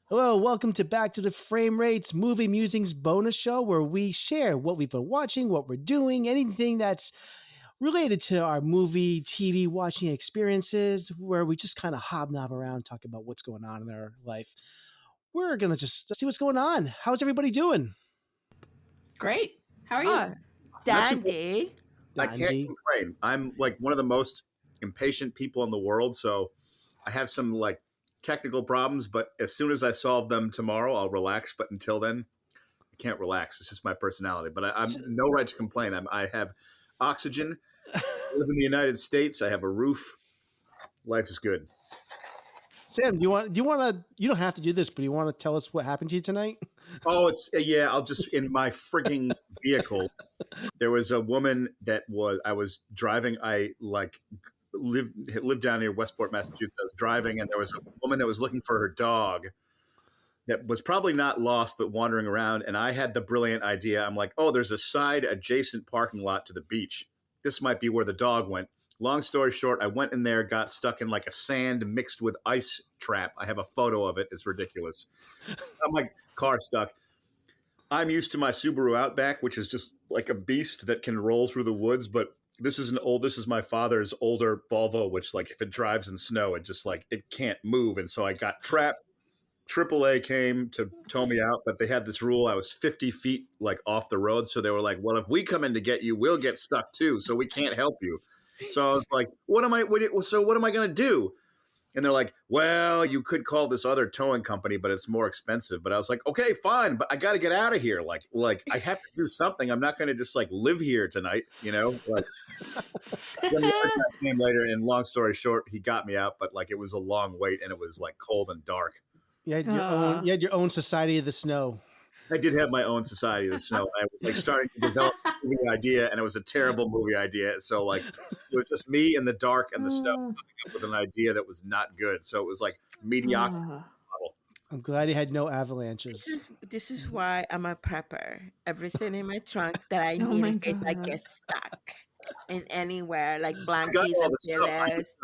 Hello, welcome to Back to the Frame Rates Movie Musings bonus show where we share what we've been watching, what we're doing, anything that's related to our movie, TV watching experiences, where we just kind of hobnob around, talk about what's going on in our life. We're going to just see what's going on. How's everybody doing? Great. How are you? Dandy. I can't complain. I'm like one of the most impatient people in the world, so I have some like technical problems, but as soon as I solve them tomorrow, I'll relax. But until then, I can't relax. It's just my personality. But I'm no right to complain. I have oxygen. I live in the United States. I have a roof. Life is good. Sam, do you want to, you don't have to do this, but do you want to tell us what happened to you tonight? Oh, it's yeah. I'll just in my frigging vehicle. There was a woman I was driving. I like lived down near Westport, Massachusetts. I was driving, and there was a woman that was looking for her dog that was probably not lost but wandering around. And I had the brilliant idea. I'm like, oh, there's a side adjacent parking lot to the beach. This might be where the dog went. Long story short, I went in there, got stuck in like a sand mixed with ice trap. I have a photo of it. It's ridiculous. I'm like, car stuck. I'm used to my Subaru Outback, which is just like a beast that can roll through the woods. But this is my father's older Volvo, which like if it drives in snow, it just like it can't move. And so I got trapped. AAA came to tow me out, but they had this rule. I was 50 feet like off the road. So they were like, well, if we come in to get you, we'll get stuck too. So we can't help you. So I was like, what am I going to do? And they're like, well, you could call this other towing company, but it's more expensive. But I was like, okay, fine, but I got to get out of here. Like I have to do something. I'm not going to just like live here tonight, you know? Like, then the other guy came later, and long story short, he got me out, but like it was a long wait, and it was like cold and dark. You had your own Society of the Snow. I did have my own Society of the Snow. I was like starting to develop a movie idea, and it was a terrible movie idea. So like it was just me in the dark and the snow coming up with an idea that was not good. So it was like mediocrity. I'm glad you had no avalanches. This is why I'm a prepper. Everything in my trunk that I need in case I get stuck in anywhere, like blankets and pillows.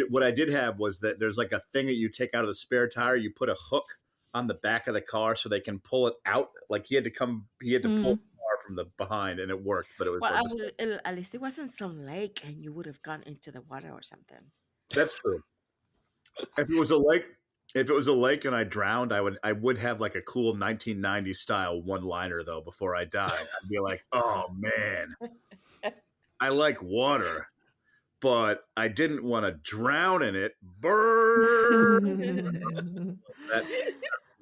What I did have was that there's like a thing that you take out of the spare tire. You put a hook on the back of the car so they can pull it out. Like he had to pull the car from the behind, and it worked. But it was at least it wasn't some lake, and you would have gone into the water or something. That's true. If it was a lake and I drowned, I would have like a cool 1990s style one-liner though before I died. I'd be like, oh man, I like water, but I didn't want to drown in it. Burn.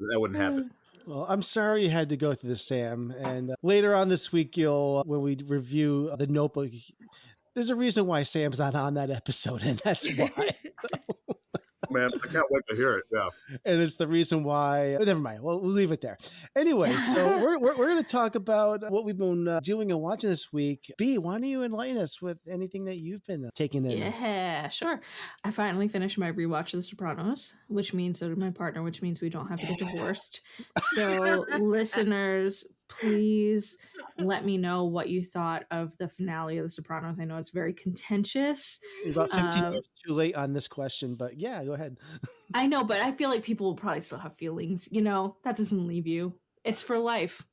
That wouldn't happen. Well, I'm sorry you had to go through this, Sam. And later on this week, when we review The Notebook, there's a reason why Sam's not on that episode, and that's why. Man, I can't wait to hear it. Yeah, and it's the reason why. Never mind. Well, we'll leave it there. Anyway, so we're going to talk about what we've been doing and watching this week. B, why don't you enlighten us with anything that you've been taking in? Yeah, sure. I finally finished my rewatch of The Sopranos, which means so did my partner, which means we don't have to get divorced. So, listeners, please let me know what you thought of the finale of The Sopranos. I know it's very contentious. About 15 minutes too late on this question, but yeah, go ahead. I know, but I feel like people will probably still have feelings. You know, that doesn't leave you. It's for life.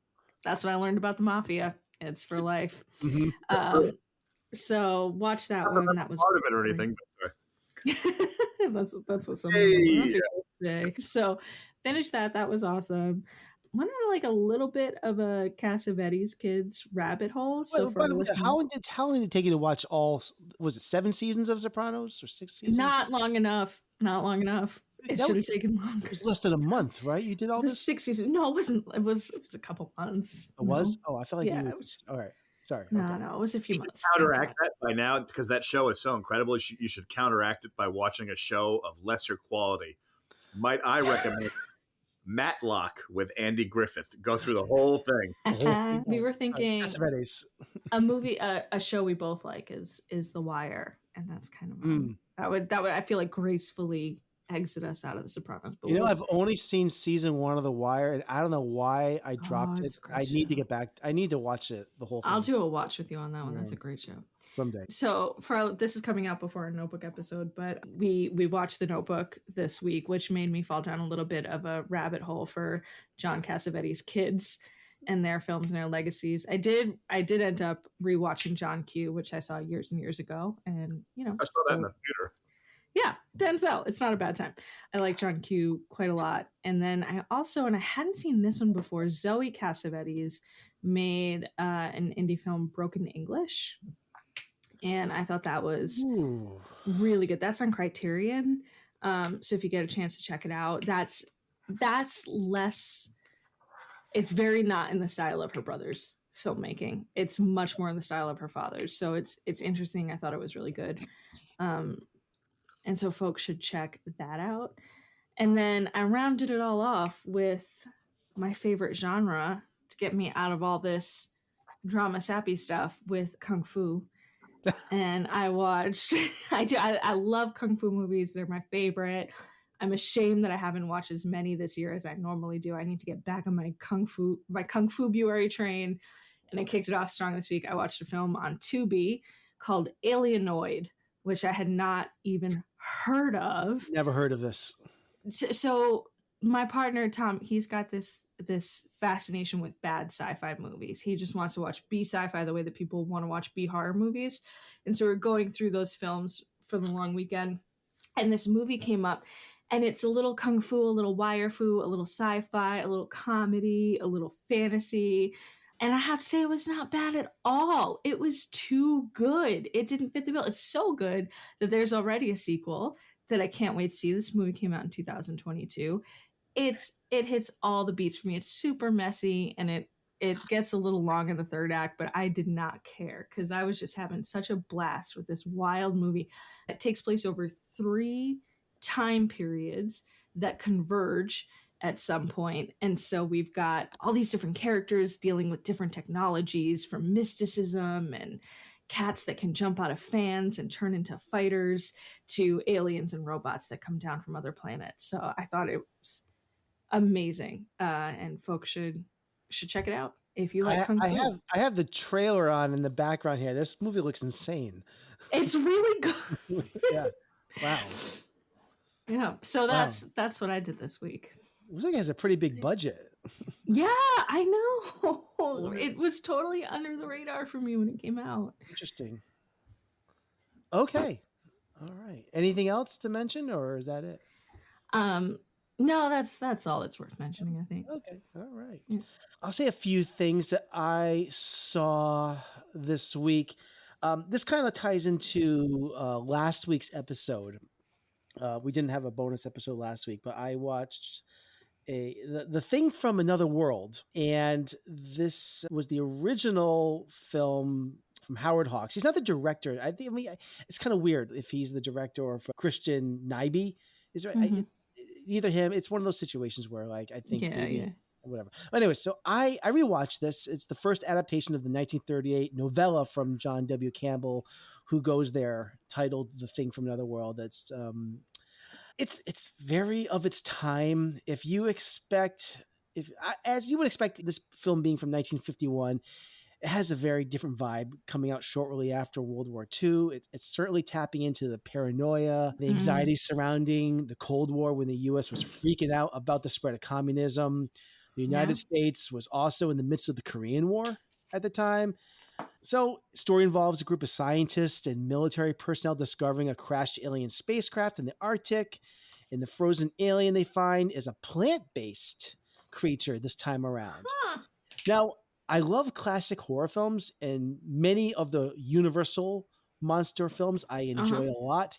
That's what I learned about the mafia. It's for life. Mm-hmm. So watch that one. That was part of it or anything. that's what someone would say. So finish that. That was awesome. Went on like a little bit of a Cassavetes Kids rabbit hole. So how long did it take you to watch all? Was it 7 seasons of Sopranos or 6 seasons? Not long enough. It should have taken longer. It was less than a month, right? You did all this 6 seasons. No, it wasn't. It was a couple months. It was. Oh, I feel like it was. All right. Sorry. No, it was a few months. Counteract that by now because that show is so incredible. You should counteract it by watching a show of lesser quality. Might I recommend Matlock with Andy Griffith? Go through the whole thing. We were thinking a movie, a show we both like is The Wire, and that's kind of that would I feel like gracefully exit us out of The Sopranos. But You know, I've only seen season 1 of The Wire, and I don't know why I dropped it. it's a great I need to show. get back. I need to watch it, the whole thing. I'll do a watch with you on that one. That's a great show. Someday. So this is coming out before our Notebook episode, but we watched The Notebook this week, which made me fall down a little bit of a rabbit hole for John Cassavetes' kids and their films and their legacies. I did end up rewatching John Q, which I saw years and years ago, and I saw that in the theater. Yeah, Denzel. It's not a bad time. I like John Q quite a lot. And then I hadn't seen this one before, Zoe Cassavetes made an indie film, Broken English. And I thought that was really good. That's on Criterion. So if you get a chance to check it out, that's less, it's very not in the style of her brother's filmmaking. It's much more in the style of her father's. So it's interesting. I thought it was really good. And so folks should check that out. And then I rounded it all off with my favorite genre to get me out of all this drama sappy stuff with Kung Fu. And I watched, I love Kung Fu movies. They're my favorite. I'm ashamed that I haven't watched as many this year as I normally do. I need to get back on my Kung Fu-buary train. And I kicked it off strong this week. I watched a film on Tubi called Alienoid, which I had not even heard of. Never heard of this. So my partner, Tom, he's got this fascination with bad sci-fi movies. He just wants to watch B sci-fi the way that people want to watch B horror movies. And so we're going through those films for the long weekend. And this movie came up, and it's a little Kung Fu, a little wire fu, a little sci-fi, a little comedy, a little fantasy. And I have to say, it was not bad at all. It was too good. It didn't fit the bill. It's so good that there's already a sequel that I can't wait to see. This movie came out in 2022. It hits all the beats for me. It's super messy, and it gets a little long in the third act, but I did not care because I was just having such a blast with this wild movie. It takes place over 3 time periods that converge at some point. And so we've got all these different characters dealing with different technologies, from mysticism and cats that can jump out of fans and turn into fighters to aliens and robots that come down from other planets. So I thought it was amazing. And folks should check it out if you like Kung Fu. I have the trailer on in the background here. This movie looks insane. It's really good. Yeah. Wow. Yeah. So that's what I did this week. Looks like it has a pretty big budget. Yeah, I know. It was totally under the radar for me when it came out. Interesting. Okay. All right. Anything else to mention, or is that it? No, that's all that's worth mentioning, I think. Okay. All right. Yeah. I'll say a few things that I saw this week. This kind of ties into last week's episode. We didn't have a bonus episode last week, but I watched the Thing from Another World, and this was the original film from Howard Hawks. He's not the director. I mean, it's kind of weird if he's the director or if Christian Nyby is right. Mm-hmm. Either him. It's one of those situations where, like, I think yeah. Whatever. Anyway, so I rewatched this. It's the first adaptation of the 1938 novella from John W. Campbell, Who Goes There, titled "The Thing from Another World." That's it's very of its time. As you would expect, this film being from 1951, it has a very different vibe, coming out shortly after World War II. It's certainly tapping into the paranoia, the anxiety surrounding the Cold War, when the U.S. was freaking out about the spread of communism. The United States was also in the midst of the Korean War at the time. So, story involves a group of scientists and military personnel discovering a crashed alien spacecraft in the Arctic. And the frozen alien they find is a plant-based creature this time around. Now, I love classic horror films, and many of the Universal monster films I enjoy a lot.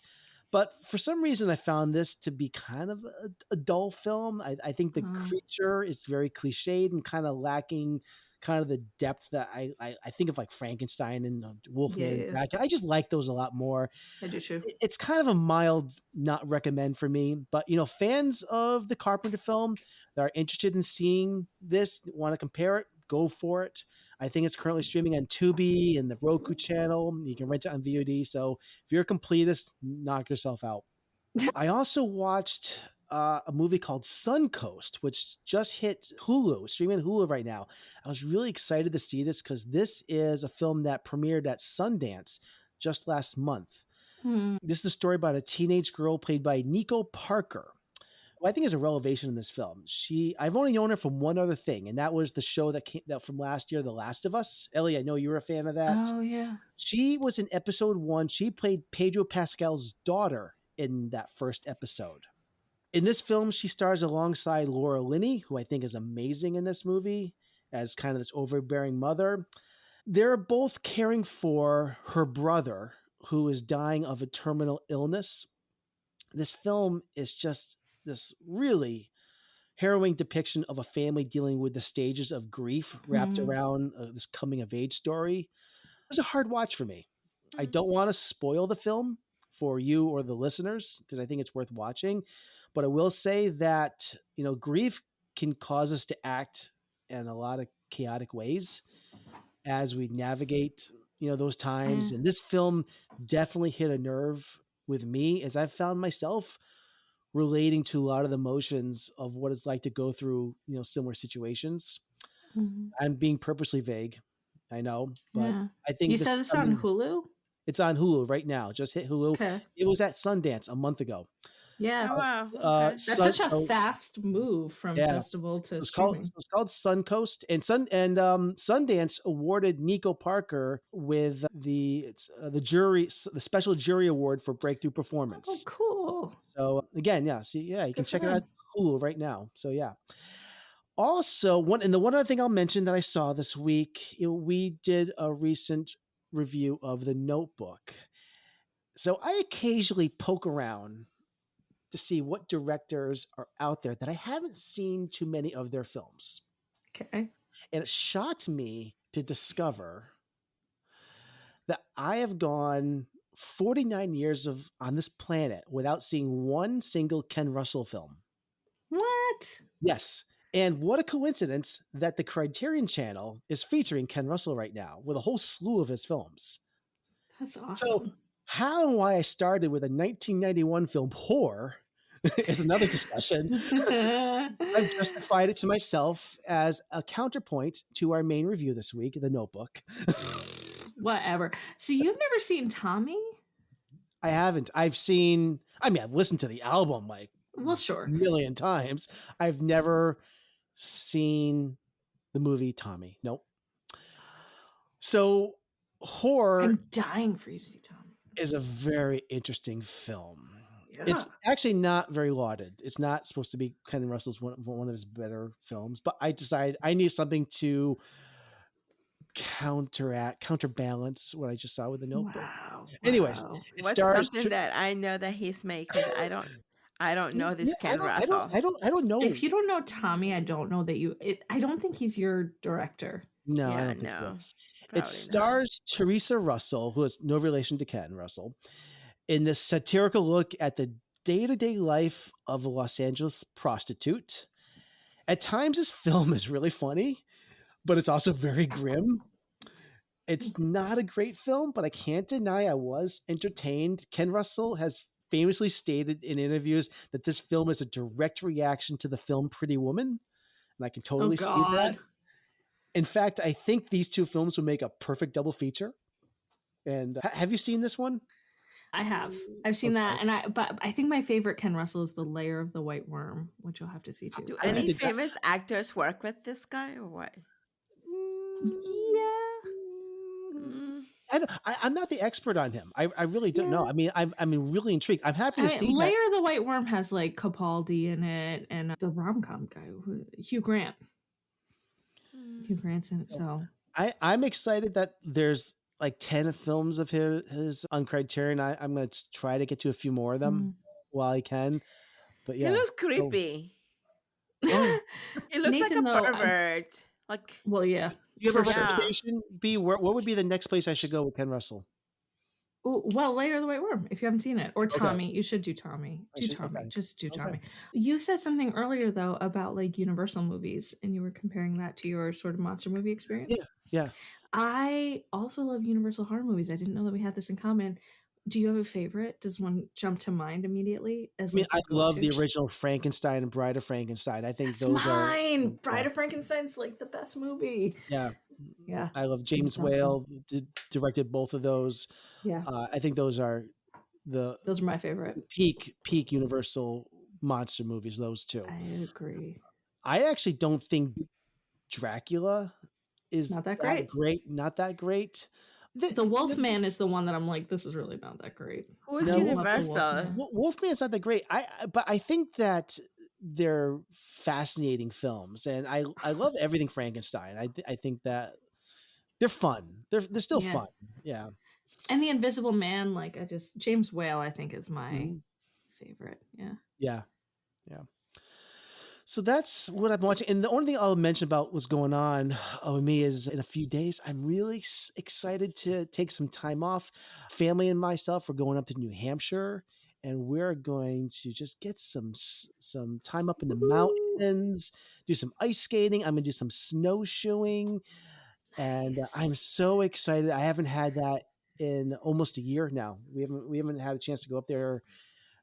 But for some reason, I found this to be kind of a dull film. I think the creature is very cliched and kind of lacking kind of the depth that I think of, like Frankenstein and Wolfman and Dracula. I just like those a lot more. I do too. It's kind of a mild not recommend for me. But, fans of the Carpenter film that are interested in seeing this, want to compare it, go for it. I think it's currently streaming on Tubi and the Roku channel. You can rent it on VOD. So if you're a completist, knock yourself out. I also watched a movie called Suncoast, which just hit Hulu, streaming Hulu right now. I was really excited to see this because this is a film that premiered at Sundance just last month. This is a story about a teenage girl played by Nico Parker, who I think is a revelation in this film. I've only known her from one other thing, and that was the show that came out from last year, The Last of Us. Ellie, I know you were a fan of that. Oh yeah. She was in episode 1. She played Pedro Pascal's daughter in that first episode. In this film, she stars alongside Laura Linney, who I think is amazing in this movie as kind of this overbearing mother. They're both caring for her brother, who is dying of a terminal illness. This film is just this really harrowing depiction of a family dealing with the stages of grief wrapped around this coming of age story. It was a hard watch for me. I don't want to spoil the film for you or the listeners because I think it's worth watching. But I will say that, grief can cause us to act in a lot of chaotic ways as we navigate, those times. And this film definitely hit a nerve with me as I've found myself relating to a lot of the emotions of what it's like to go through, similar situations. I'm being purposely vague, I know, but I think you said it's on Hulu. It's on Hulu right now. Just hit Hulu. Okay. It was at Sundance a month ago. Yeah. Oh, wow. Okay. That's such a fast move from festival to streaming. It's called Suncoast, and Sundance awarded Nico Parker with the special jury award for breakthrough performance. Oh, cool. So again, you can check it out Hulu right now. So yeah. Also, the one other thing I'll mention that I saw this week, we did a recent review of The Notebook. So I occasionally poke around to see what directors are out there that I haven't seen too many of their films. Okay. And it shocked me to discover that I have gone 49 years on this planet without seeing one single Ken Russell film. What? Yes. And what a coincidence that the Criterion Channel is featuring Ken Russell right now with a whole slew of his films. That's awesome. So how and why I started with a 1991 film, Whore, is another discussion. I've justified it to myself as a counterpoint to our main review this week, The Notebook. Whatever. So you've never seen Tommy? I haven't. I've listened to the album like sure, a million times. I've never seen the movie Tommy. Nope. So Whore, I'm dying for you to see Tommy, is a very interesting film. Yeah. It's actually not very lauded. It's not supposed to be Ken Russell's one of his better films, but I decided I need something to counterbalance what I just saw with The Notebook. Wow. Anyways, it what's stars something that I know that he's made because I don't know this Ken Russell. I don't know. If you don't know Tommy, I don't know that I don't think he's your director. No, I don't think so. It stars Teresa Russell, who is no relation to Ken Russell, in this satirical look at the day-to-day life of a Los Angeles prostitute. At times, this film is really funny, but it's also very grim. It's not a great film, but I can't deny I was entertained. Ken Russell has famously stated in interviews that this film is a direct reaction to the film Pretty Woman, and I can totally see that. In fact, I think these two films would make a perfect double feature. And have you seen this one? I have. I've seen that, but I think my favorite Ken Russell is The Lair of the White Worm, which you'll have to see too. Do any famous actors work with this guy or what? Yeah. I'm not the expert on him. I really don't know. I mean, I'm really intrigued. I'm happy to see Lair of the White Worm has like Capaldi in it and the rom-com guy, Hugh Grant. Hugh Grant's in it, so I'm excited that there's like 10 films of his on Criterion. I'm going to try to get to a few more of them while I can. But yeah, he looks creepy. He looks Nathan, like a pervert. Yeah. Do you have a recommendation? What would be the next place I should go with Ken Russell? Well, Lair of the White Worm, if you haven't seen it. Or Tommy. Okay. You should do Tommy. Tommy. Just do Tommy. You said something earlier, though, about like Universal movies, and you were comparing that to your sort of monster movie experience. Yeah. I also love Universal horror movies. I didn't know that we had this in common. Do you have a favorite? Does one jump to mind immediately as I mean, like I a love go-to? the original Frankenstein and Bride of Frankenstein. I think That's those are mine. yeah, Bride of Frankenstein's like the best movie. yeah. Yeah, I love James that's awesome. Whale directed both of those. Yeah, I think those are the those are my favorite. peak Universal monster movies. Those two. I agree. I actually don't think Dracula is Not that that great. great. Not that great. The Wolfman is the one that I'm like, this is really not that great. Who's I No, love the Universal? Wolfman. Wolfman's not that great. But I think that they're fascinating films, and I love everything Frankenstein. I think that they're fun. They're still Yeah. fun. Yeah. And The Invisible Man, like James Whale, I think is my Mhm. favorite. Yeah. Yeah. Yeah. So that's what I'm watching. And the only thing I'll mention about what's going on with me is in a few days, I'm really excited to take some time off. Family and myself are going up to New Hampshire, and we're going to just get some time up in the Woo! mountains, do some ice skating. I'm going to do some snowshoeing, and I'm Nice. so excited. I haven't had that in almost a year now. We haven't had a chance to go up there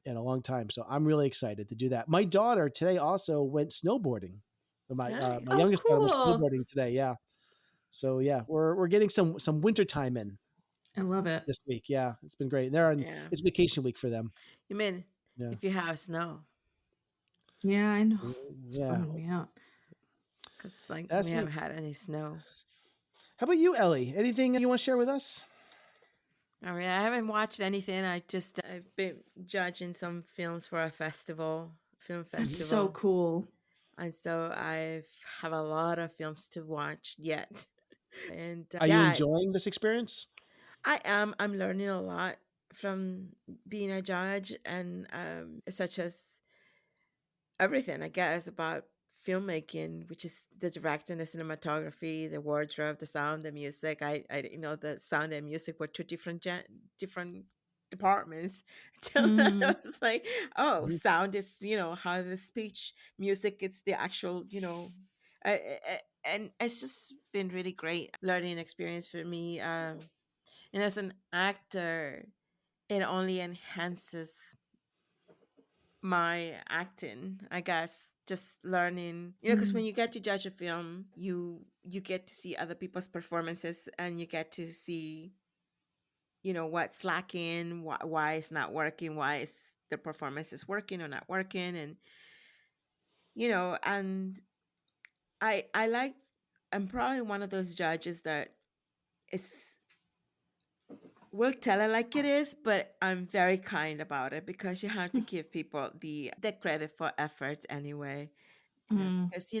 in a long time. So I'm really excited to do that. My daughter today also went snowboarding. My Nice. Oh, youngest daughter went cool. snowboarding today. Yeah. So yeah, we're getting some winter time in I love it. this week. Yeah, it's been great. Yeah. It's vacation week for them. You mean Yeah. if you have snow? Yeah, I know. It's Yeah. bumming me out. Because like That's we me. haven't had any snow. How about you, Ellie? Anything you want to share with us? I mean, I haven't watched anything. I've been judging some films for a film That's festival. so cool. And so I have a lot of films to watch yet. And Are you enjoying this experience? I am. I'm learning a lot from being a judge, and such as everything, I guess, about filmmaking, which is the directing, the cinematography, the wardrobe, the sound, the music. The sound and music were two different departments. Till then, I was like, oh, Mhm. sound is how the speech, music it's the actual and it's just been really great learning experience for me. And as an actor, it only enhances my acting, I guess. Just learning, because when you get to judge a film, you get to see other people's performances, and you get to see, what's lacking, why it's not working, why is the performance is working or not working, and and I like. I'm probably one of those judges that is will tell it like it is, but I'm very kind about it because you have to give people the credit for efforts anyway. Because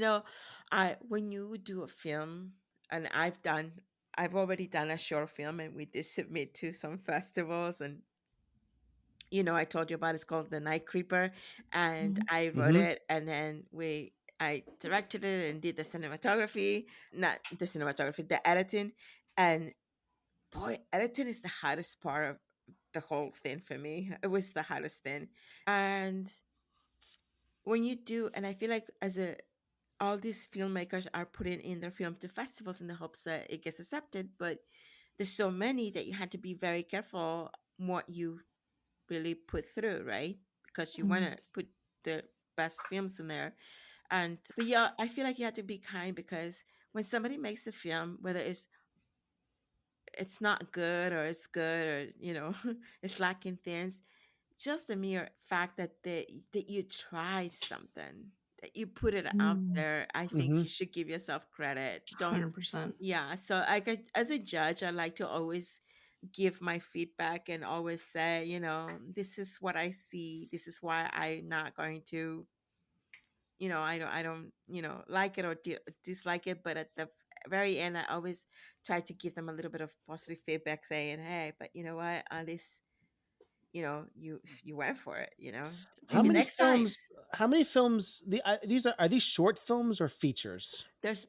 I when you do a film, and I've already done a short film, and we did submit to some festivals, and I told you about it's called The Night Creeper, and I wrote Mhm. it, and then I directed it and did the cinematography, not the cinematography, the editing, and boy, editing is the hardest part of the whole thing for me. It was the hardest thing. And when you do, and I feel like all these filmmakers are putting in their film to festivals in the hopes that it gets accepted, but there's so many that you had to be very careful what you really put through, right? Because you want to put the best films in there. But yeah, I feel like you have to be kind, because when somebody makes a film, whether it's not good or it's good, or it's lacking things, just the mere fact that you tried something, that you put it out there, I think you Mhm. should give yourself credit. Don't 100%. Yeah, so as a judge, I like to always give my feedback and always say, this is what I see, this is why I'm not going to, I don't like it or dislike it, but at the very end, I always try to give them a little bit of positive feedback, saying, hey, but you know what, at least you went for it, How maybe many next time. films? How many films? These are these short films or features? There's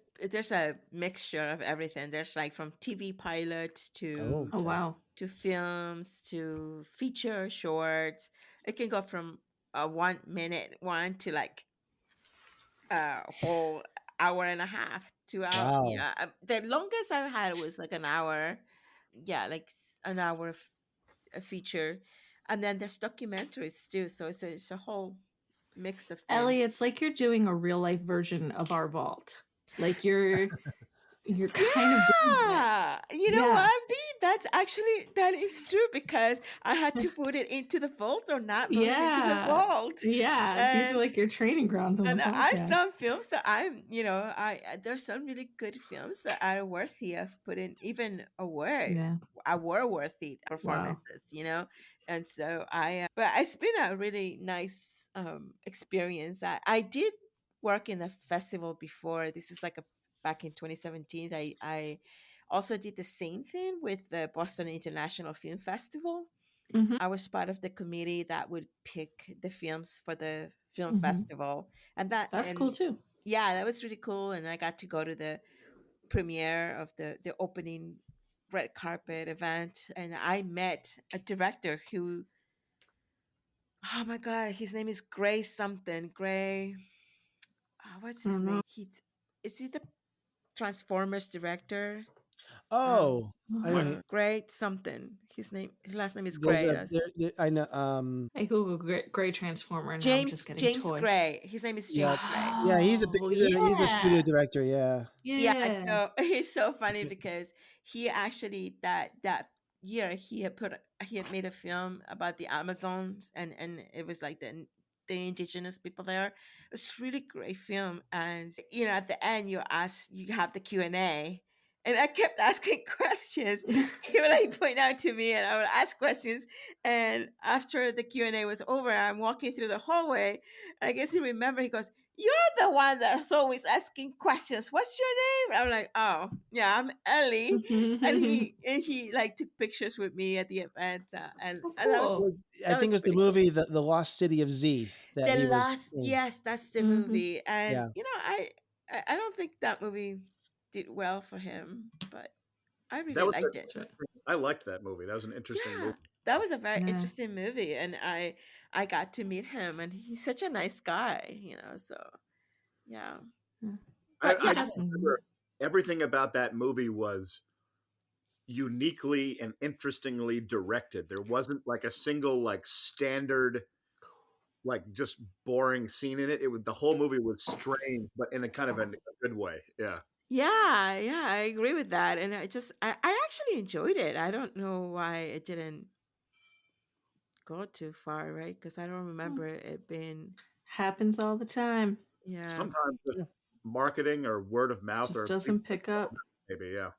a mixture of everything. There's like from TV pilots Oh, Oh, okay. wow. to films to feature shorts. It can go from a 1 minute one to like a whole hour and a half, 2 hours. Wow. Yeah, the longest I've had was like an hour. Yeah, like an hour a feature, and then there's documentaries too. So it's a whole mix of things. Ellie, it's like you're doing a real life version of our vault. Like you're kind of doing it. Yeah, you know Yeah. what, B? That is true because I had to put it into the vault or not put it into the Yeah. vault. Yeah. These are And like your training grounds on the and I podcast. some films that there's some really good films that are worthy of putting even Yeah. award worthy performances, and so but it's been a really nice experience. I did work in a festival before. This is like a back in 2017. I also did the same thing with the Boston International Film Festival. Mhm. I was part of the committee that would pick the films for the film Mhm. festival, and That's cool too. yeah, that was really cool. And I got to go to the premiere of the opening red carpet event, and I met a director who, oh my god, his name is Gray something. Gray, what's I his don't know. name? Is he the Transformers director? Oh, I know. Gray something. His last name is There's Gray. a there I know. I Google Gray Transformer and now I'm just getting James toys. Gray. His name is Yeah, James Gray. yeah. He's a Oh, he's a studio yeah. director. Yeah. Yeah, Yeah. so he's so funny because he actually that year he had made a film about the Amazons, and it was like the indigenous people there. It's a really great film, and at the end you have the Q&A, and I kept asking questions. He would like point out to me, and I would ask questions. And after the Q&A was over, I'm walking through the hallway. I guess he remembered. He goes, "You're the one that's always asking questions. What's your name?" I'm like, "Oh, yeah, I'm Ellie." And he like took pictures with me at the event, Oh, and that It was cool. was I that think was it was the pretty cool. movie the Lost City of Z that The he was last, in. yes, that's the Mhm. movie, and Yeah. I don't think that movie did well for him, but I That really was liked it. That's right. I liked that movie. That was an interesting Yeah, movie. that was a very Yeah. interesting movie, and I got to meet him, and he's such a nice guy. So yeah, Yeah. but I yeah, just remember everything about that movie was uniquely and interestingly directed. There wasn't like a single like standard like just boring scene in it. It was the whole movie was strange, but in a kind of a good way. Yeah. yeah, I agree with that, and I actually enjoyed it. I don't know why it didn't go too far, right? Because I don't remember it being. Happens all the time. Yeah, Sometimes just Yeah. marketing or word of mouth Just or doesn't pick up. maybe, yeah.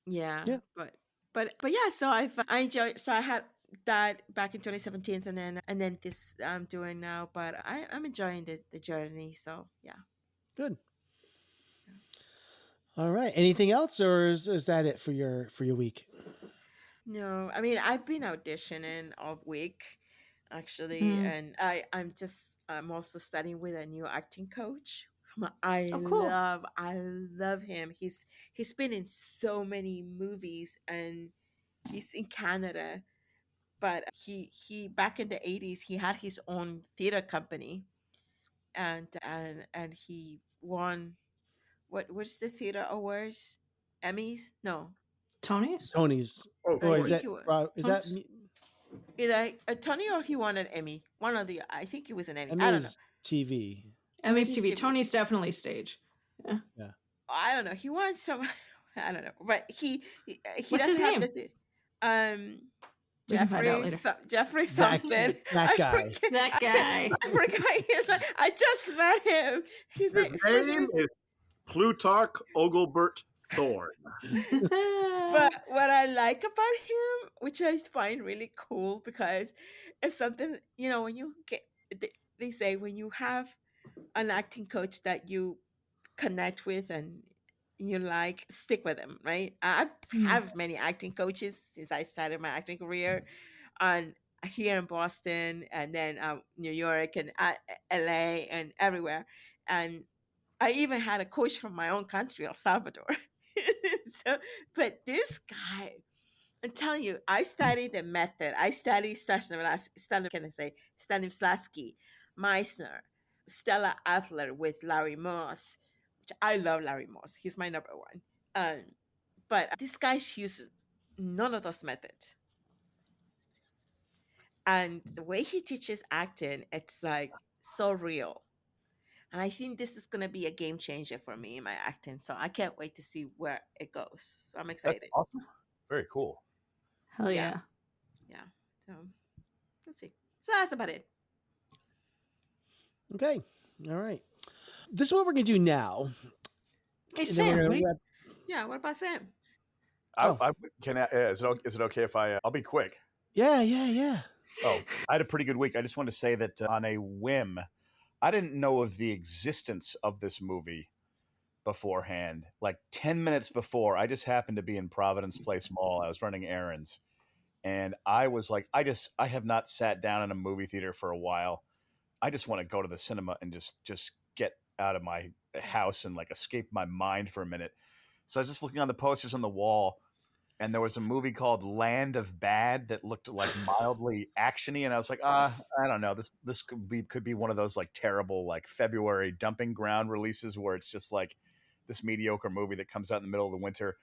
yeah, Yeah. but yeah. So I enjoyed. So I had that back in 2017, and then this I'm doing now. But I'm enjoying the journey. So yeah. Good. All right. Anything else, or is that it for your week? No, I mean I've been auditioning all week, actually, Mm. and I'm also studying with a new acting coach. Oh, cool. I love him. He's been in so many movies, and he's in Canada. But he back in the 80s he had his own theater company, and he won what's the theater awards? Emmys? No, Tony's? Tony's. Oh, I Or is think Tony. that he won. is that Tony's? Either a Tony or he won an Emmy. One of the, I think it was an Emmy. I I mean don't know. is TV. Emmy's Maybe TV. Steve- Tony's definitely stage. Yeah. Yeah. I don't know. He won some. I don't know, but he What's his doesn't have name? We can find out later. Jeffrey That- something. that I guy. forget- That guy. I forgot his name. I just met him. His His first name name is- is Plutarch Oglebert Thorne. But what I like about him, which I find really cool, because it's something, when you get, they say when you have an acting coach that you connect with and you like, stick with them, right? I have many acting coaches since I started my acting career, and here in Boston, and then New York, and LA, and everywhere. And I even had a coach from my own country, El Salvador. So, but this guy, I'm telling you, I studied the method. I studied Stanislavski, Meissner, Stella Adler with Larry Moss, which I love Larry Moss. He's my number one. But this guy uses none of those methods. And the way he teaches acting, it's like so real. And I think this is going to be a game changer for me in my acting. So I can't wait to see where it goes. So I'm That's excited. awesome. Very cool. Hell Yeah. yeah. Yeah. So let's see. So that's about it. Okay. All right. This is what we're going to do now. Hey, And then we're Sam, gonna what do you- wrap- Yeah. What about Sam? Oh. Is it okay if I'll be quick? Yeah. Oh, I had a pretty good week. I just wanted to say that on a whim, I didn't know of the existence of this movie beforehand. Like 10 minutes before, I just happened to be in Providence Place Mall. I was running errands. And I was like, I have not sat down in a movie theater for a while. I just want to go to the cinema and just get out of my house and like escape my mind for a minute. So I was just looking on the posters on the wall, and there was a movie called Land of Bad that looked like mildly actiony, and I was like, I don't know, this could be one of those like terrible like February dumping ground releases where it's just like this mediocre movie that comes out in the middle of the winter.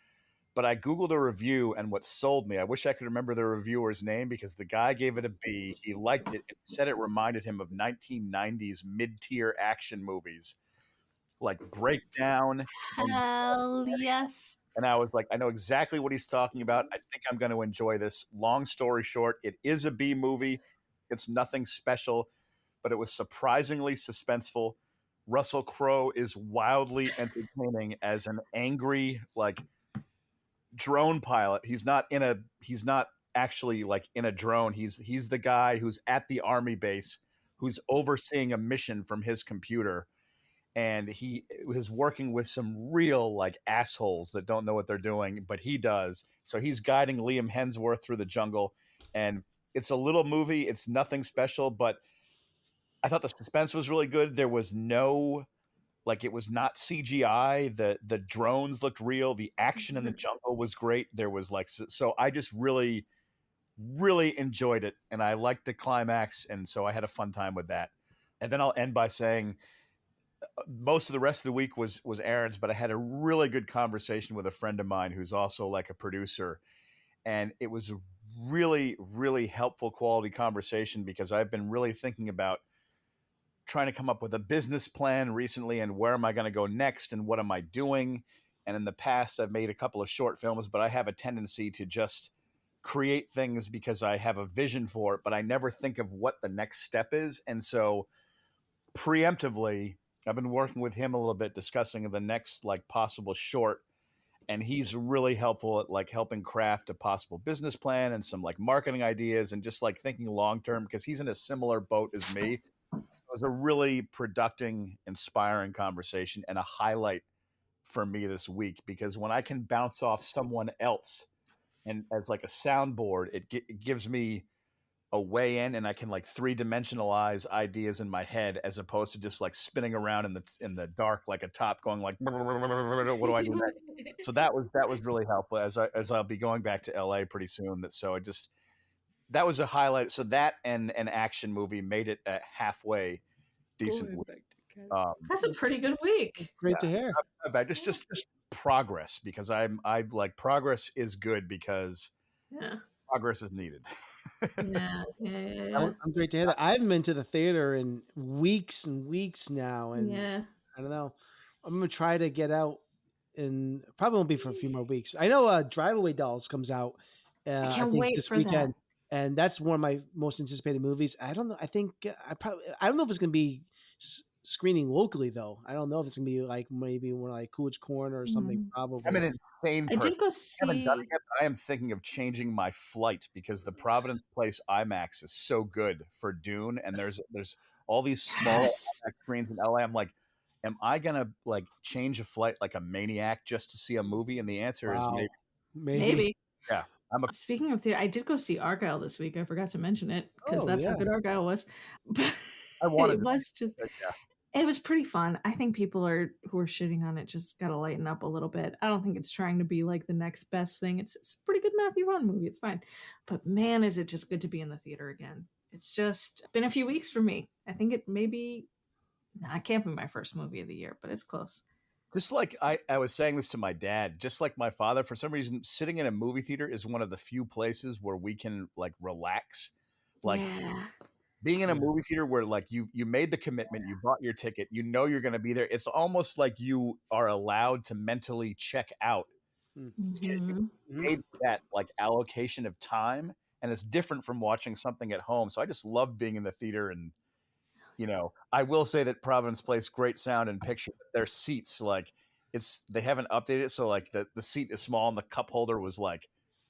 But I Googled a review, and what sold me, I wish I could remember the reviewer's name because the guy gave it a B. He liked it and said it reminded him of 1990s mid-tier action movies like Breakdown and Hell yes. and I was like, I know exactly what he's talking about. I think I'm going to enjoy this. Long story short, it is a B movie. It's nothing special, but it was surprisingly suspenseful. Russell Crowe is wildly entertaining as an angry, like, drone pilot. He's not actually like in a drone. He's the guy who's at the army base who's overseeing a mission from his computer, and he is working with some real like assholes that don't know what they're doing, but he does. So he's guiding Liam Hemsworth through the jungle, and it's a little movie. It's nothing special, but I thought the suspense was really good. There was no like it was not CGI. The drones looked real. The action in the jungle was great. There was like so I just really enjoyed it, and I liked the climax, and so I had a fun time with that. And then I'll end by saying most of the rest of the week was errands, but I had a really good conversation with a friend of mine who's also like a producer, and it was a really helpful quality conversation because I've been really thinking about trying to come up with a business plan recently and where am I going to go next and what am I doing. And in the past I've made a couple of short films, but I have a tendency to just create things because I have a vision for it, but I never think of what the next step is. And so preemptively, I've been working with him a little bit, discussing the next like possible short, and he's really helpful at like helping craft a possible business plan and some like marketing ideas and just like thinking long term because he's in a similar boat as me. So it was a really productive, inspiring conversation and a highlight for me this week because when I can bounce off someone else and as like a soundboard, it gives me a way in, and I can like three-dimensionalize ideas in my head as opposed to just like spinning around in the dark like a top, going like, what do I do next? So that was really helpful as I'll be going back to LA pretty soon. That was a highlight. So that and an action movie made it a halfway decent week. That's a pretty good week. It's great to hear. Not bad. Just progress because I like progress is good because Yeah. progress is needed. Yeah. I'm great to hear that. I haven't been to the theater in weeks and weeks now, and Yeah. I don't know. I'm gonna try to get out, and probably won't be for a few more weeks. I know Drive Away Dolls comes out. I I can't think wait this for weekend, that. and that's one of my most anticipated movies. I don't know. I think I don't know if it's gonna be screening locally though. I don't know if it's gonna be like maybe one like Coolidge Corner or something. Mhm. Probably. I'm an insane I person. did go I haven't done see. it yet, but I am thinking of changing my flight because the Providence Place IMAX is so good for Dune, and there's all these small Yes. IMAX screens in LA. I'm like, am I gonna like change a flight like a maniac just to see a movie? And the answer is Wow. maybe. Maybe. Yeah, I'm a Speaking of theater, I did go see Argyle this week. I forgot to mention it because Oh that's how yeah. good Argyle was. But I wanted it to was just, yeah. it was pretty fun. I think people who are shitting on it just got to lighten up a little bit. I don't think it's trying to be like the next best thing. It's a pretty good Matthew Vaughn movie. It's fine. But man, is it just good to be in the theater again. It's just been a few weeks for me. I think it maybe, nah, it can't be my first movie of the year, but it's close. Just like I was saying this to my dad, just like my father, for some reason, sitting in a movie theater is one of the few places where we can like relax. Like Yeah. being in a Yeah. movie theater where like you made the commitment, you bought your ticket, you know you're going to be there. It's almost like you are allowed to mentally check out because you Mhm. made that like allocation of time, and it's different from watching something at home. So I just loved being in the theater. And I will say that Providence Place, great sound and picture. Their seats, like they haven't updated it, so like the seat is small and the cup holder was like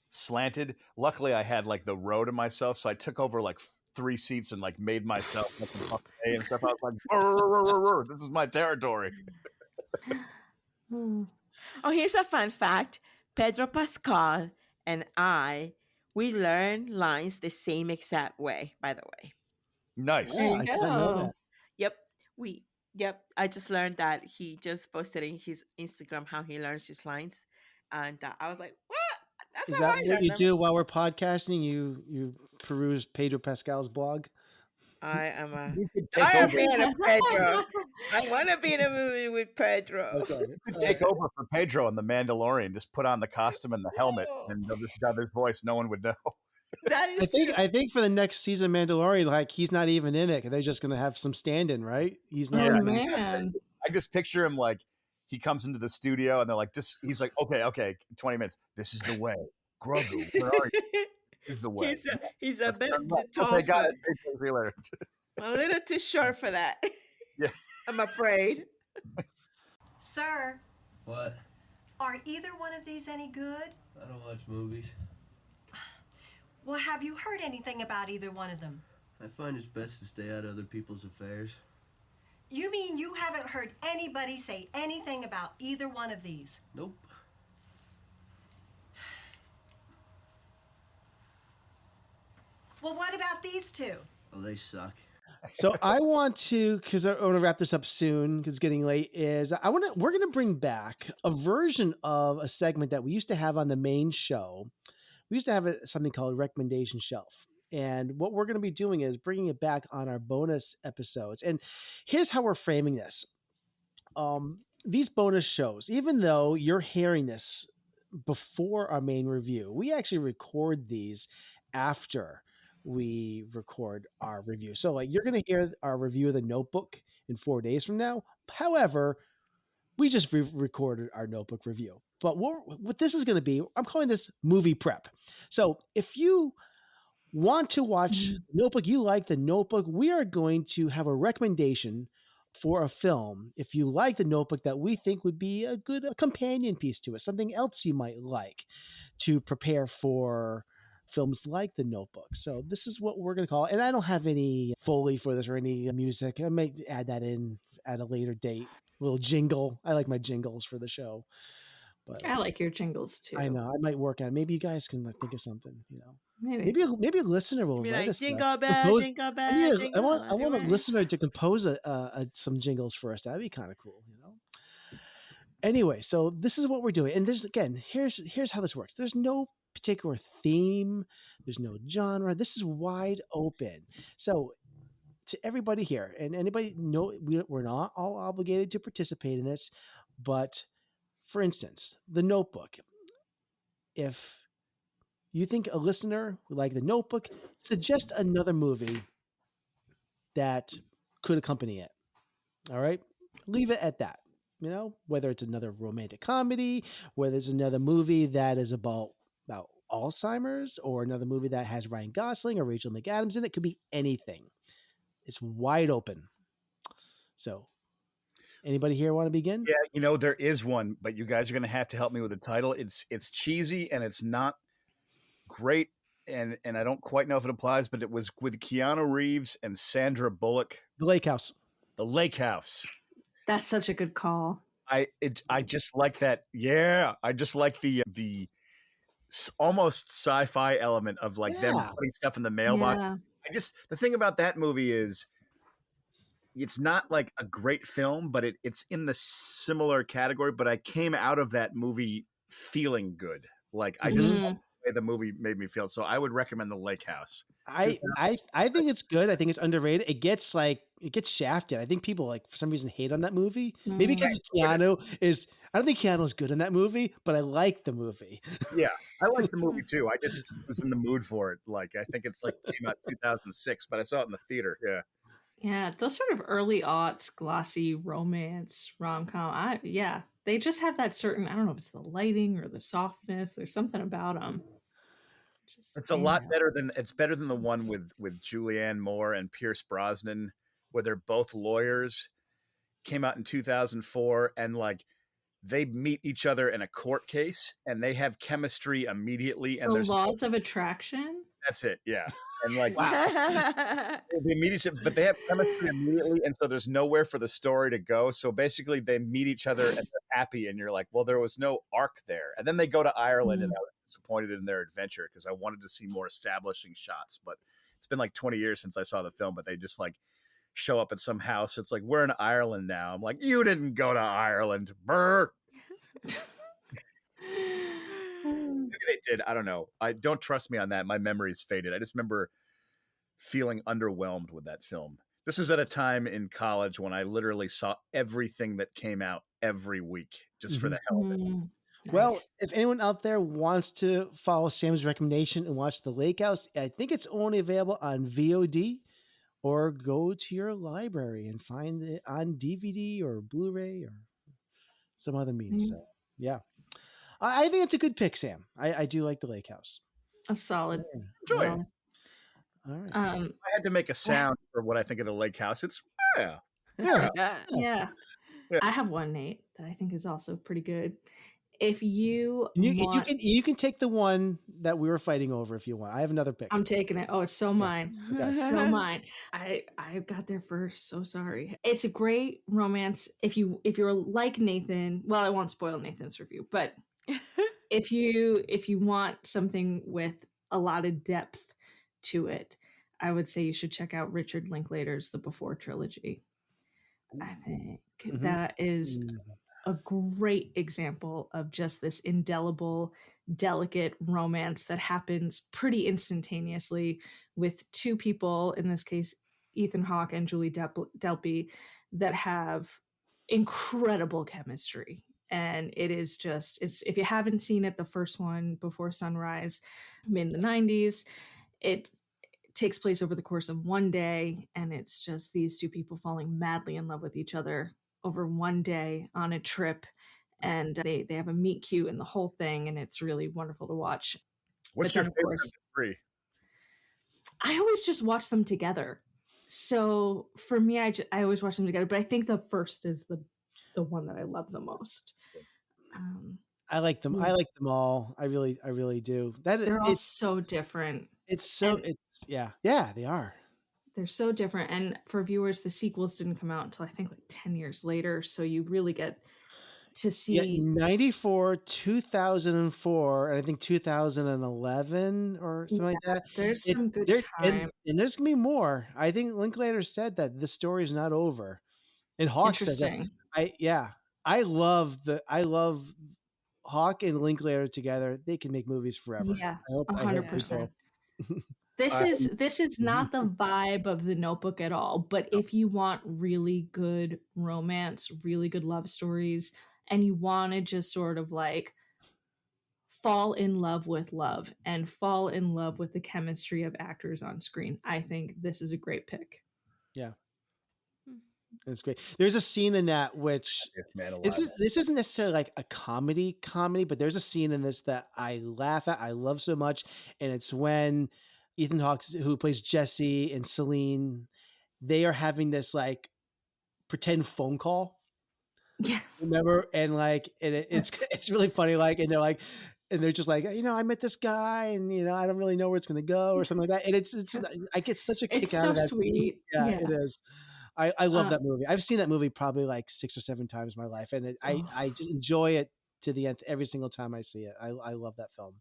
slanted. Luckily, I had like the row to myself, so I took over like 3 seats and like made myself like a buffet and stuff. I was like, "Rrr, rrr, rrr, rrr, this is my territory." Mm. Oh, here's a fun fact. Pedro Pascal and we learn lines the same exact way, by the way. Nice. There Oh, you I didn't know go. that. Yep. Yep. I just learned that he just posted in his Instagram how he learns his lines. And I was like, what? That's Is how that I what learn you them. do while we're podcasting? You peruse Pedro Pascal's blog? I am a You could I take am over. being a Pedro. I want to be in a movie with Pedro. Okay. You could take over for Pedro in The Mandalorian. Just put on the costume and the helmet, and they'll just dub his voice. No one would know. That I is think true. I think for the next season of Mandalorian, like he's not even in it. They're just gonna have some stand-in, right? He's not Oh Yeah. even. man. I just picture him like he comes into the studio and they're like, "This." He's like, "Okay, 20 minutes. This is the way, Grogu. Where are you? This is the way. He's a Let's turn bit too left. tall Okay, got for it. See you later." a little too short for that. Yeah. I'm afraid. Sir, What? are either one of these any good? I don't watch movies. Well, have you heard anything about either one of them? I find it's best to stay out of other people's affairs. You mean you haven't heard anybody say anything about either one of these? Nope. Well, what about these two? Oh, they suck. So I want to, because I want to wrap this up soon, because it's getting late. We're gonna bring back a version of a segment that we used to have on the main show. We used to have something called Recommendation Shelf. And what we're going to be doing is bringing it back on our bonus episodes. And here's how we're framing this. These bonus shows, even though you're hearing this before our main review, we actually record these after we record our review. So like you're going to hear our review of The Notebook in 4 days from now. However, we just recorded our Notebook review. But what this is going to be, I'm calling this movie prep. So if you want to watch Notebook, you like The Notebook, we are going to have a recommendation for a film, if you like The Notebook, that we think would be a good companion piece to it, something else you might like to prepare for films like The Notebook. So this is what we're going to call it. And I don't have any Foley for this or any music. I might add that in at a later date. A little jingle. I like my jingles for the show. But I like your jingles too. I know I might work on it. Maybe you guys can think of something, Maybe. Maybe a listener will Be write like, us. jingle bell, compose- jingle I bell, mean, jingle I all the want a way. listener to compose some jingles for us. That'd be kind of cool, Anyway, so this is what we're doing, and here's how this works. There's no particular theme. There's no genre. This is wide open. So to everybody here and anybody, we're not all obligated to participate in this, but for instance, The Notebook. If you think a listener would like The Notebook, suggest another movie that could accompany it. All right? Leave it at that. Whether it's another romantic comedy, whether it's another movie that is about Alzheimer's, or another movie that has Ryan Gosling or Rachel McAdams in it, could be anything. It's wide open. So, anybody here want to begin? Yeah, there is one, but you guys are going to have to help me with the title. It's cheesy and it's not great, and I don't quite know if it applies, but it was with Keanu Reeves and Sandra Bullock. The Lake House. The Lake House. That's such a good call. I just like that. Yeah, I just like the almost sci-fi element of like them putting stuff in the mailbox. Yeah. The thing about that movie is it's not like a great film, but it's in the similar category. But I came out of that movie feeling good. Like I just way the movie made me feel. So I would recommend The Lake House. I think it's good. I think it's underrated. It gets shafted. I think people for some reason hate on that movie. Maybe because Keanu is. I don't think Keanu is good in that movie, but I like the movie. Yeah, I like the movie too. I just was in the mood for it. I think it's came out 2006, but I saw it in the theater. Yeah. Yeah, those sort of early aughts, glossy romance rom-com. They just have that certain. I don't know if it's the lighting or the softness. There's something about them. It's a lot better than the one with Julianne Moore and Pierce Brosnan, where they're both lawyers. Came out in 2004, and they meet each other in a court case, and they have chemistry immediately. And the there's laws of attraction. That's it, yeah. And they meet each other, but they have chemistry immediately, and so there's nowhere for the story to go. So basically, they meet each other and they're happy, and you're like, well, there was no arc there. And then they go to Ireland, and I was disappointed in their adventure because I wanted to see more establishing shots. But it's been 20 years since I saw the film, but they just show up at some house. It's we're in Ireland now. I'm like, you didn't go to Ireland, Brr. Maybe they did. I don't know. I don't trust me on that. My memory's faded. I just remember feeling underwhelmed with that film. This was at a time in college when I literally saw everything that came out every week just for the hell of it. Nice. Well, if anyone out there wants to follow Sam's recommendation and watch The Lake House, I think it's only available on VOD, or go to your library and find it on DVD or Blu-ray or some other means. So, yeah. I think it's a good pick, Sam. I do like The Lake House. A solid. Enjoy it. All right. I had to make a sound for what I think of The Lake House. It's Yeah. I have one, Nate, that I think is also pretty good. If you can take the one that we were fighting over if you want. I have another pick. I'm taking it. Oh, it's so mine. Okay. So mine. I got there first. So sorry. It's a great romance. If you're like Nathan, well, I won't spoil Nathan's review, but if you want something with a lot of depth to it, I would say you should check out Richard Linklater's The Before trilogy. I think that is a great example of just this indelible, delicate romance that happens pretty instantaneously with two people, in this case, Ethan Hawke and Julie Delpy, that have incredible chemistry. And it is if you haven't seen it, the first one, Before Sunrise, in the 90s, it takes place over the course of one day. And it's just these two people falling madly in love with each other over one day on a trip. And they have a meet cute and the whole thing. And it's really wonderful to watch. What's your favorite of the three? I always just watch them together. So for me, I always watch them together. But I think the first is the one that I love the most. I like them. I like them all. I really do. They're all so different. Yeah, they are. They're so different. And for viewers, the sequels didn't come out until I think 10 years later. So you really get to see 94, 2004, and I think 2011 or something like that. There's some good time. And there's gonna be more. I think Linklater said that the story is not over. And Hawke says that. I love Hawke and Linklater together. They can make movies forever. Yeah, 100%. This is not the vibe of The Notebook at all. But if you want really good romance, really good love stories, and you want to just sort of fall in love with love and fall in love with the chemistry of actors on screen, I think this is a great pick. Yeah. It's great. There's a scene in that which this isn't necessarily a comedy, but there's a scene in this that I laugh at. I love so much, and it's when Ethan Hawke, who plays Jesse, and Celine, they are having this pretend phone call. Yes, remember? And it's really funny. And they're just I met this guy, and I don't really know where it's going to go or something like that. And it's I get such a kick out of that. It's so sweet. Yeah, it is. I love that movie. I've seen that movie probably 6 or 7 times in my life, and I just enjoy it to the end every single time I see it. I love that film.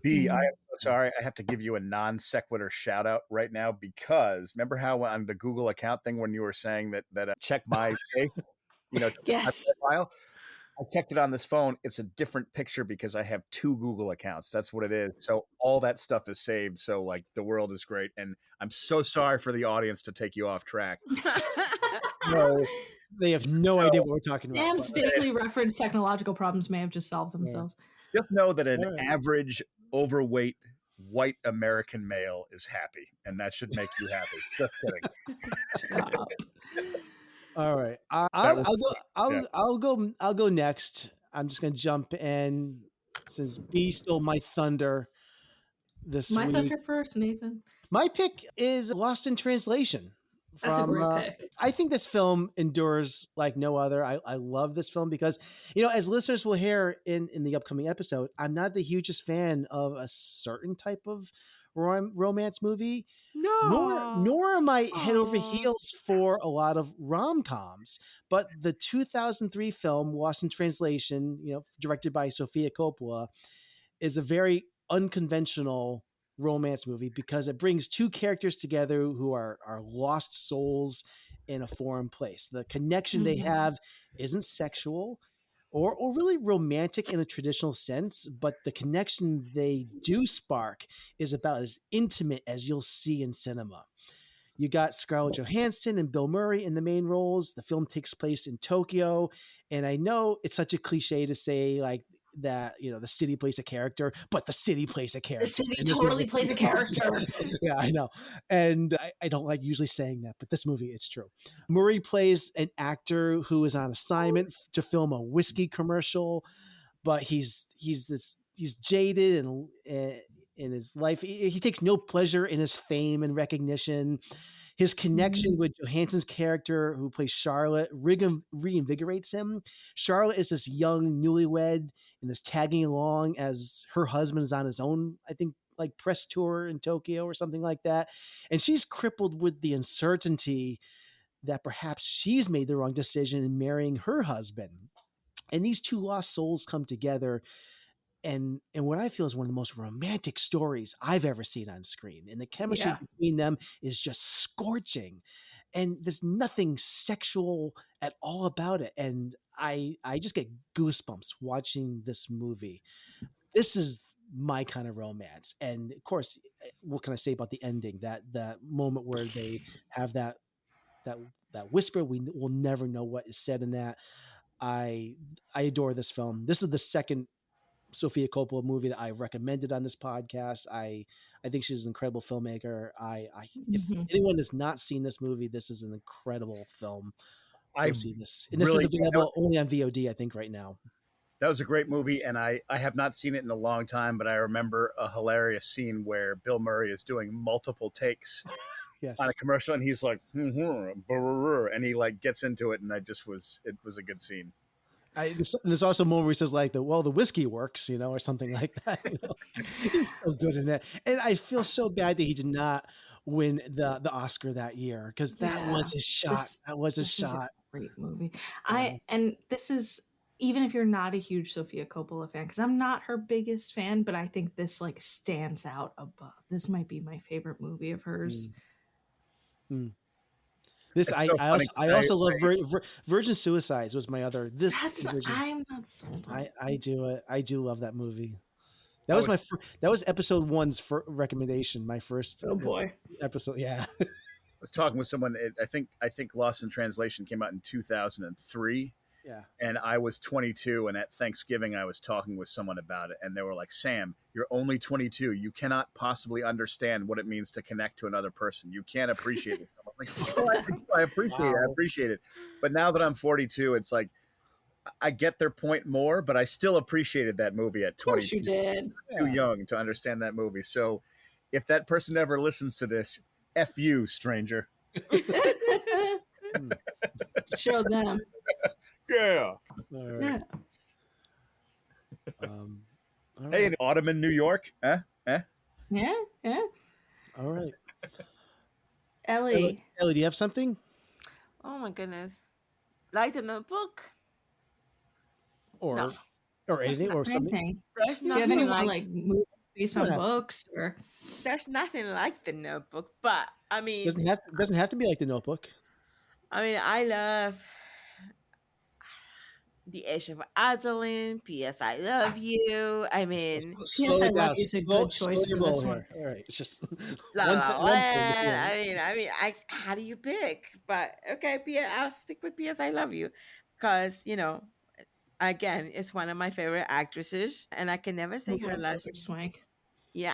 B, I am so sorry. I have to give you a non sequitur shout out right now, because remember how on the Google account thing when you were saying that check my faith, yes, file. I checked it on this phone. It's a different picture because I have 2 Google accounts. That's what it is. So all that stuff is saved. So like the world is great. And I'm so sorry for the audience to take you off track. No, they have no idea what we're talking about. Sam's vaguely referenced technological problems may have just solved themselves. Just know that an All right. average overweight white American male is happy, and that should make you happy. Just kidding. Stop. All right, That I'll was- go. yeah. I'll go next. I'm just gonna jump in since B stole my thunder this My week. thunder first, Nathan. My pick is Lost in Translation. That's a great pick. I think this film endures like no other. I love this film because, as listeners will hear in the upcoming episode, I'm not the hugest fan of a certain type of romance movie. Nor am I head over Aw. heels for a lot of rom-coms. But the 2003 film Lost in Translation, directed by Sofia Coppola, is a very unconventional romance movie because it brings 2 characters together who are lost souls in a foreign place. The connection they Mhm. have isn't sexual or really romantic in a traditional sense, but the connection they do spark is about as intimate as you'll see in cinema. You got Scarlett Johansson and Bill Murray in the main roles. The film takes place in Tokyo, and I know it's such a cliche to say like that, the city plays a character, but the city plays a character. The city in this totally movie. plays a character. Yeah, I know. And I don't like usually saying that, but this movie, it's true. Murray plays an actor who is on assignment to film a whiskey commercial, but he's jaded and in his life. He takes no pleasure in his fame and recognition. His connection with Johansson's character, who plays Charlotte, reinvigorates him. Charlotte is this young newlywed and is tagging along as her husband is on his own, I think, like press tour in Tokyo or something like that. And she's crippled with the uncertainty that perhaps she's made the wrong decision in marrying her husband. And these 2 lost souls come together and what I feel is one of the most romantic stories I've ever seen on screen. And the chemistry Yeah. between them is just scorching. And there's nothing sexual at all about it. And I just get goosebumps watching this movie. This is my kind of romance. And of course, what can I say about the ending? That moment where they have that whisper, we'll never know what is said in that. I adore this film. This is the second Sofia Coppola movie that I've recommended on this podcast. I think she's an incredible filmmaker. If Mhm. anyone has not seen this movie, this is an incredible film. I Go see this. And this is really- available only on VOD, I think, right now. That was a great movie, and I have not seen it in a long time, but I remember a hilarious scene where Bill Murray is doing multiple takes Yes. on a commercial, and he's like, and he like gets into it, and it was a good scene. There's also a moment where he says like the whiskey works, or something like that. He's so good in it. And I feel so bad that he did not win the Oscar that year because that was his shot. That was his This is shot. a great movie. Yeah. And this is, even if you're not a huge Sofia Coppola fan, because I'm not her biggest fan, but I think this like stands out above. This might be my favorite movie of hers. This It's I so also funny. I also love Virgin Suicides was my other. I'm not sold on it. I do love that movie. That was that was episode 1's recommendation. My first Oh boy. episode. Yeah. I was talking with someone. I think Lost in Translation came out in 2003. Yeah. And I was 22, and at Thanksgiving I was talking with someone about it, and they were like, "Sam, you're only 22. You cannot possibly understand what it means to connect to another person. You can't appreciate it." I'm like, "Oh, I appreciate it. I Wow. appreciate it." But now that I'm 42, it's like I get their point more, but I still appreciated that movie at Of course 22. you did. Too young to understand that movie. So if that person ever listens to this, F you, stranger. Show them. Yeah. All right. Yeah. All Hey, right. in autumn in New York? Yeah. All right. Ellie. Ellie, do you have something? Oh my goodness. Like the Notebook? Or No. or anything or something? Anything. There's Do you have nothing anyone like like movies based on Yeah. books or? there's nothing like the Notebook, but I mean Doesn't have to be like The Notebook. I love The Age of Adeline, P.S. I Love You. I mean, Slow P.S. I it Love down. You is a Slow, good slow choice your for this roll one. here. All right, it's just La one La one thing. Land. I how do you pick? But okay, I'll stick with P.S. I Love You, because again, it's one of my favorite actresses, and I can never say her That's last. perfect. Swank. Yeah,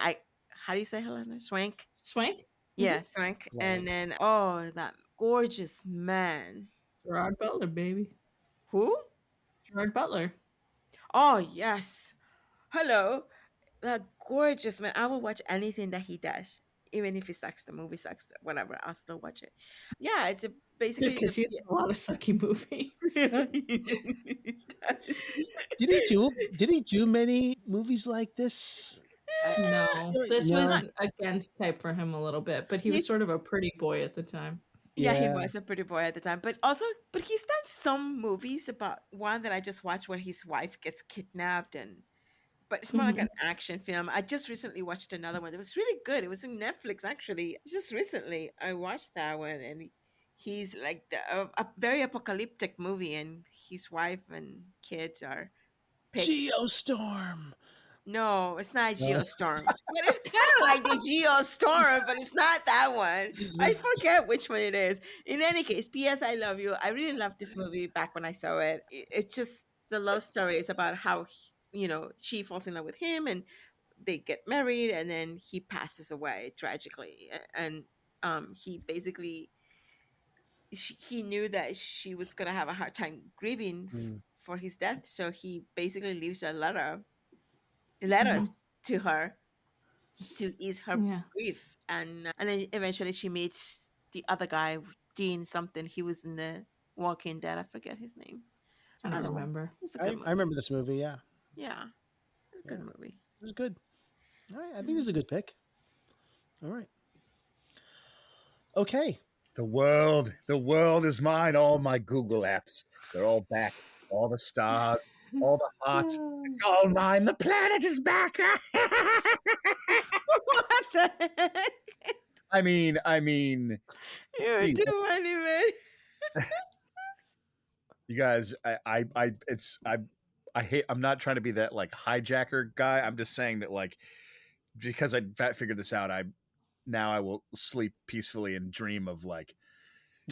how do you say her last name? Swank. Swank? Yeah, Swank. And then that gorgeous man. Gerard Butler, baby. Who? Gerard Butler. Oh yes. Hello. That gorgeous man. I will watch anything that he does. Even if it sucks, the movie sucks, whatever, I'll still watch it. Yeah, it's basically Because he has a lot of sucky movies. yeah, he does. Did he do many movies like this? No, this No. was against type for him a little bit, but he was He's sort of a pretty boy at the time. Yeah, he Yeah. was a pretty boy at the time. But he's done some movies. About one that I just watched where his wife gets kidnapped, but it's more like an action film. I just recently watched another one that was really good. It was in Netflix, actually. Just recently I watched that one, and he's like a very apocalyptic movie, and his wife and kids are picked. Geostorm. No, it's not No. Geostorm. But it's kind of like the Geostorm, but it's not that one. I forget which one it is. In any case, P.S. I Love You. I really loved this movie back when I saw it. It's just the love story is about how, she falls in love with him and they get married, and then he passes away tragically. And he basically, he knew that she was going to have a hard time grieving for his death. So he basically leaves a letters to her to ease her grief, and then eventually she meets the other guy, Dean something. He was in the Walking Dead. I forget his name. I don't remember. It's a I good movie. remember this movie. Yeah, Yeah, it's a good movie. it was good. All right, I think this is a good pick. All right. Okay. The world is mine. All my Google apps, they're all back. All the stars, all the hearts, it's all mine. The planet is back. What the heck? I mean, You're geez, too funny, man. you guys, I hate. I'm not trying to be that like hijacker guy. I'm just saying that like because I figured this out, I will sleep peacefully and dream of like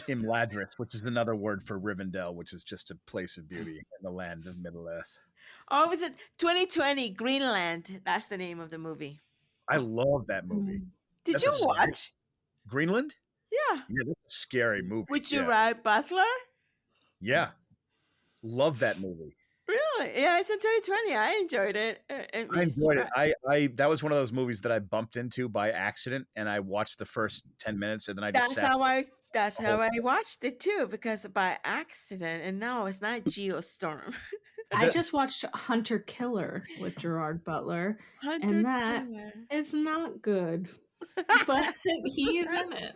Imladris, which is another word for Rivendell, which is just a place of beauty in the land of Middle Earth. Oh, was it 2020 Greenland? That's the name of the movie. I love that movie. Did That's you a scary- watch? Greenland? Yeah. Yeah, that's a scary movie. With Yeah. Gerard Butler? Yeah. Love that movie. Really? Yeah, it's in 2020. I enjoyed it. I enjoyed it. I that was one of those movies that I bumped into by accident, and I watched the first 10 minutes, and then I just That's how I watched it too, because by accident. And no, it's not Geostorm. I just watched Hunter Killer with Gerard Butler, and that is not good. But he's in it.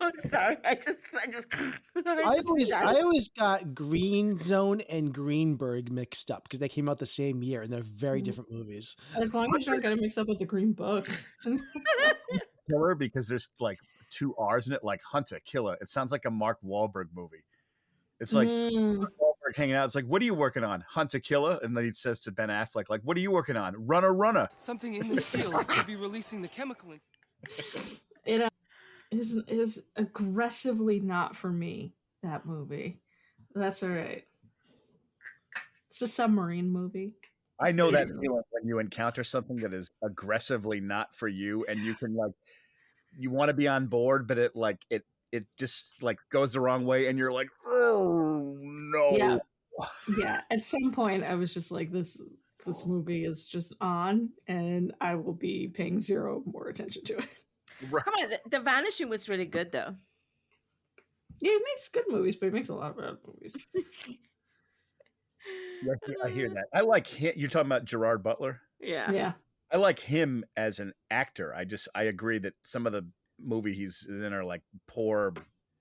I'm sorry. I always got Green Zone and Greenberg mixed up because they came out the same year and they're very different movies. As long as you don't get it mixed up with the Green Book. Killer, because there's like 2 R's in it, like Hunter Killer. It sounds like a Mark Wahlberg movie. It's like Mark Wahlberg hanging out. It's like, what are you working on? Hunter Killer? And then he says to Ben Affleck, like, what are you working on? Runner. Something in this field could be releasing the chemical. It was aggressively not for me, that movie. That's all right. It's a submarine movie. I know that feeling when you encounter something that is aggressively not for you, and you can like, you want to be on board, but it just like goes the wrong way, and you're like, oh no. Yeah. At some point, I was just like, this movie is just on, and I will be paying zero more attention to it. Right. Come on, The Vanishing was really good though. Yeah, he makes good movies, but he makes a lot of bad movies. Yeah, I hear that. I like him. You're talking about Gerard Butler? Yeah. I like him as an actor. I agree that some of the movie he's in are like poor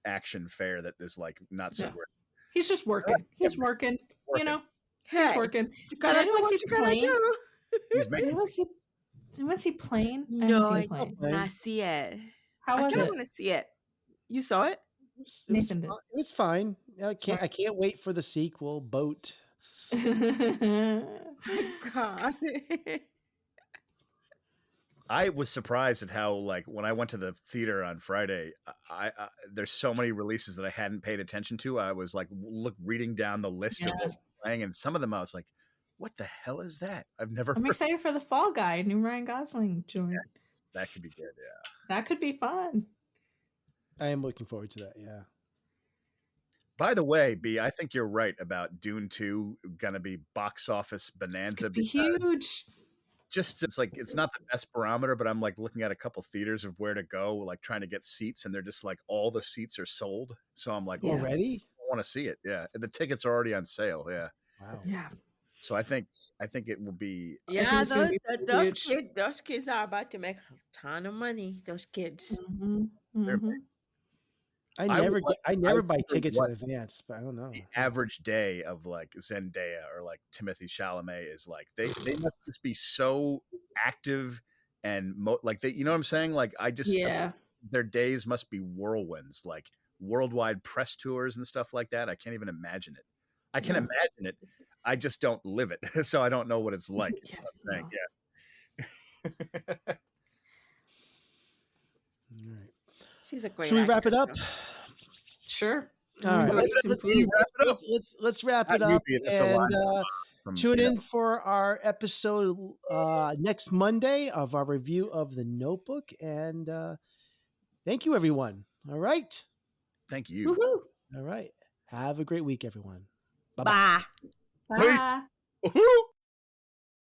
action fare that is like not so great. He's just working. He's working. You know, he's working. Did anyone see Plane? Did anyone see Plane? No, I I did not see it. How was I it? want to see it. You saw it? Nathan did. It was fine. I can't wait for the sequel, Boat. God. I was surprised at how, like, when I went to the theater on Friday, I there's so many releases that I hadn't paid attention to. I was like, reading down the list of Yeah. what was playing, and some of them I was like, "What the hell is that? I've never." I'm heard excited for the Fall Guy, new Ryan Gosling joint. that could be good. Yeah. That could be fun. I am looking forward to that. Yeah. By the way, B, I think you're right about Dune 2 gonna be box office It's bonanza. gonna be huge. Just it's like it's not the best barometer, but I'm like looking at a couple theaters of where to go, like trying to get seats, and they're just like all the seats are sold. So I'm like, Yeah. Already? I want to see it. Yeah, the tickets are already on sale. Yeah, Wow. Yeah. so I think it will be. Yeah, it's gonna be huge. those kids are about to make a ton of money. Those kids. Mhm, mhm. I I never would- I never buy wonder tickets in what advance, but I don't know. The average day of like Zendaya or like Timothy Chalamet is like they must just be so active and like they, you know what I'm saying? Like Yeah. their days must be whirlwinds, like worldwide press tours and stuff like that. I can't even imagine it. I can Yeah. imagine it. I just don't live it, so I don't know what it's like. is Yeah, what I'm saying. no. Yeah. All right. She's a great. Should we wrap it actress, up? though. Sure. All right. Go Let's, eat some let's, food. let's wrap it Not up you, that's a lot and from, tune you know, in for our episode next Monday of our review of The Notebook. And thank you, everyone. All right. Thank you. Woohoo. All right. Have a great week, everyone. Bye-bye. Bye. Bye. Woohoo!